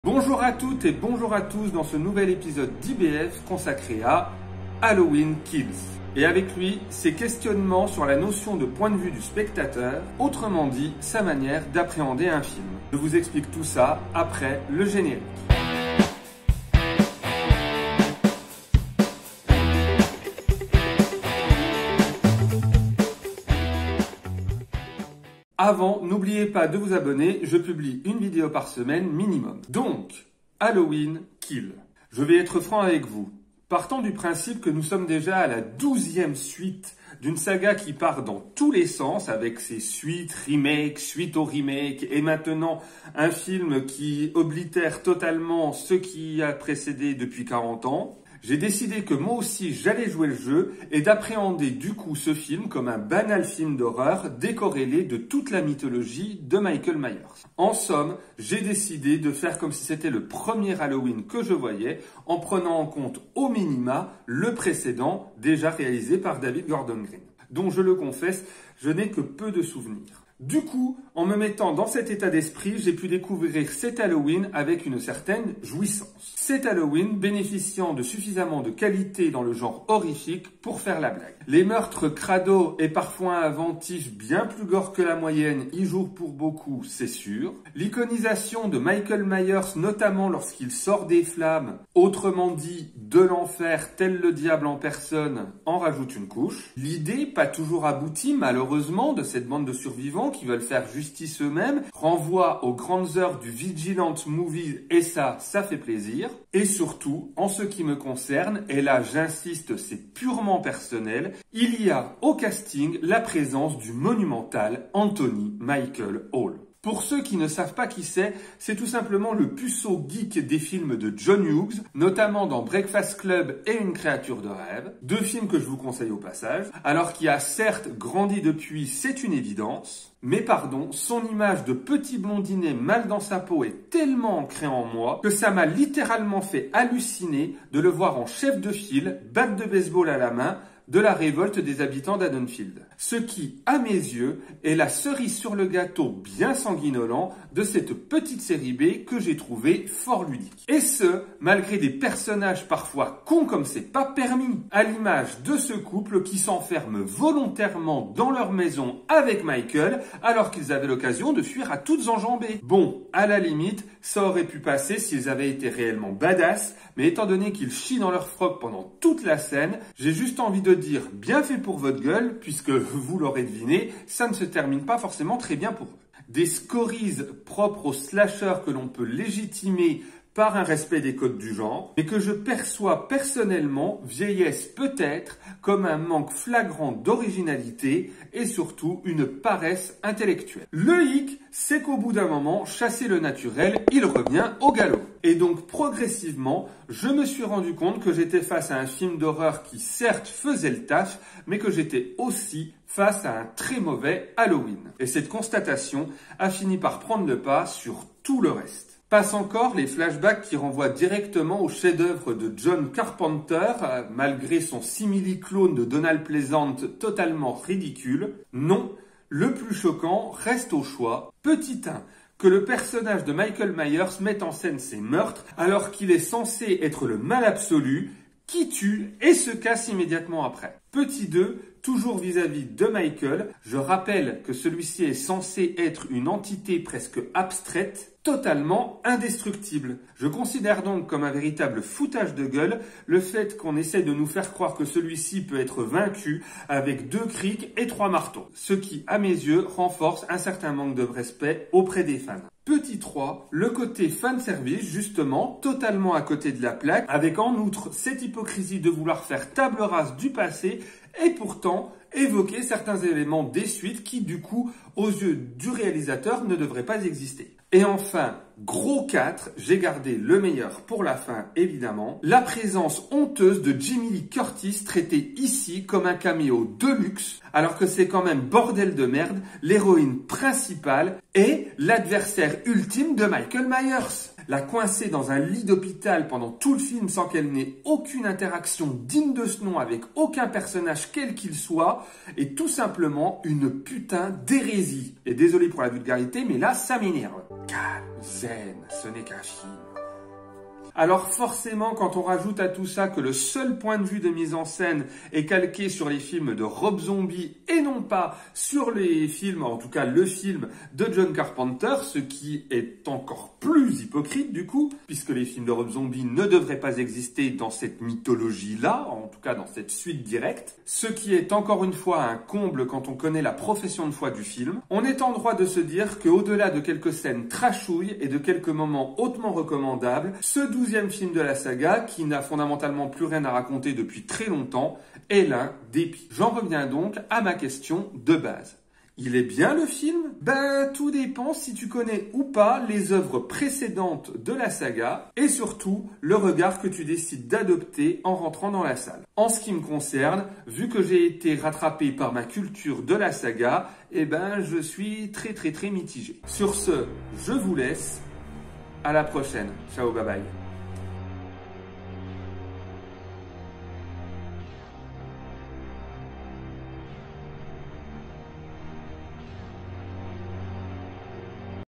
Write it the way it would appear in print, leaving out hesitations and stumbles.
Bonjour à toutes et bonjour à tous dans ce nouvel épisode d'IBF consacré à Halloween Kills. Et avec lui, ses questionnements sur la notion de point de vue du spectateur, autrement dit, sa manière d'appréhender un film. Je vous explique tout ça après le générique. Avant, n'oubliez pas de vous abonner, je publie une vidéo par semaine minimum. Donc, Halloween Kill. Je vais être franc avec vous. Partant du principe que nous sommes déjà à la 12e suite d'une saga qui part dans tous les sens avec ses suites, remakes, suite au remake et maintenant un film qui oblitère totalement ce qui a précédé depuis 40 ans. J'ai décidé que moi aussi j'allais jouer le jeu et d'appréhender du coup ce film comme un banal film d'horreur décorrélé de toute la mythologie de Michael Myers. En somme, j'ai décidé de faire comme si c'était le premier Halloween que je voyais en prenant en compte au minima le précédent déjà réalisé par David Gordon Green, dont je le confesse, je n'ai que peu de souvenirs. Du coup, en me mettant dans cet état d'esprit, j'ai pu découvrir cet Halloween avec une certaine jouissance. Cet Halloween bénéficiant de suffisamment de qualité dans le genre horrifique pour faire la blague. Les meurtres crado et parfois inventifs bien plus gore que la moyenne y jouent pour beaucoup, c'est sûr. L'iconisation de Michael Myers, notamment lorsqu'il sort des flammes, autrement dit de l'enfer tel le diable en personne, en rajoute une couche. L'idée, pas toujours aboutie malheureusement, de cette bande de survivants qui veulent faire justice eux-mêmes, renvoie aux grandes heures du Vigilant Movie et ça fait plaisir. Et surtout, en ce qui me concerne, et là j'insiste, c'est purement personnel, il y a au casting la présence du monumental Anthony Michael Hall. Pour ceux qui ne savent pas qui c'est tout simplement le puceau geek des films de John Hughes, notamment dans Breakfast Club et Une créature de rêve, deux films que je vous conseille au passage, alors qu'il a certes grandi depuis, c'est une évidence, mais pardon, son image de petit blondinet mal dans sa peau est tellement ancrée en moi que ça m'a littéralement fait halluciner de le voir en chef de file, batte de baseball à la main, de la révolte des habitants d'Haddonfield. Ce qui, à mes yeux, est la cerise sur le gâteau bien sanguinolent de cette petite série B que j'ai trouvée fort ludique. Et ce, malgré des personnages parfois cons comme c'est pas permis, à l'image de ce couple qui s'enferme volontairement dans leur maison avec Michael alors qu'ils avaient l'occasion de fuir à toutes enjambées. Bon, à la limite, ça aurait pu passer s'ils avaient été réellement badass, mais étant donné qu'ils chient dans leur froc pendant toute la scène, j'ai juste envie de dire bien fait pour votre gueule, puisque vous l'aurez deviné, ça ne se termine pas forcément très bien pour eux. Des scories propres aux slashers que l'on peut légitimer par un respect des codes du genre, mais que je perçois personnellement vieillesse peut-être comme un manque flagrant d'originalité et surtout une paresse intellectuelle. Le hic, c'est qu'au bout d'un moment, chasser le naturel, il revient au galop. Et donc progressivement, je me suis rendu compte que j'étais face à un film d'horreur qui certes faisait le taf, mais que j'étais aussi face à un très mauvais Halloween. Et cette constatation a fini par prendre le pas sur tout le reste. Passe encore les flashbacks qui renvoient directement au chef-d'œuvre de John Carpenter, malgré son simili-clone de Donald Pleasant totalement ridicule. Non, le plus choquant reste au choix. Petit 1. Que le personnage de Michael Myers mette en scène ses meurtres alors qu'il est censé être le mal absolu, qui tue et se casse immédiatement après. Petit 2, toujours vis-à-vis de Michael, je rappelle que celui-ci est censé être une entité presque abstraite, totalement indestructible. Je considère donc comme un véritable foutage de gueule le fait qu'on essaie de nous faire croire que celui-ci peut être vaincu avec 2 crics et 3 marteaux. Ce qui, à mes yeux, renforce un certain manque de respect auprès des fans. Petit 3, le côté fanservice, justement, totalement à côté de la plaque, avec en outre cette hypocrisie de vouloir faire table rase du passé et pourtant évoquer certains éléments des suites qui, du coup, aux yeux du réalisateur, ne devraient pas exister. Et enfin, gros 4, j'ai gardé le meilleur pour la fin, évidemment. La présence honteuse de Jamie Lee Curtis traitée ici comme un caméo de luxe, alors que c'est quand même bordel de merde, l'héroïne principale est l'adversaire ultime de Michael Myers. La coincer dans un lit d'hôpital pendant tout le film sans qu'elle n'ait aucune interaction digne de ce nom avec aucun personnage quel qu'il soit est tout simplement une putain d'hérésie. Et désolé pour la vulgarité, mais là, ça m'énerve. Calme, zen, ce n'est qu'un film. Alors forcément, quand on rajoute à tout ça que le seul point de vue de mise en scène est calqué sur les films de Rob Zombie et non pas sur les films, en tout cas le film de John Carpenter, ce qui est encore plus hypocrite du coup, puisque les films de Rob Zombie ne devraient pas exister dans cette mythologie-là, en tout cas dans cette suite directe, ce qui est encore une fois un comble quand on connaît la profession de foi du film. On est en droit de se dire qu'au-delà de quelques scènes trashouilles et de quelques moments hautement recommandables, ce 12e film de la saga, qui n'a fondamentalement plus rien à raconter depuis très longtemps, est l'un des pires. J'en reviens donc à ma question de base. Il est bien le film? Ben, tout dépend si tu connais ou pas les œuvres précédentes de la saga et surtout le regard que tu décides d'adopter en rentrant dans la salle. En ce qui me concerne, vu que j'ai été rattrapé par ma culture de la saga, eh ben, je suis très mitigé. Sur ce, je vous laisse. À la prochaine. Ciao, bye bye.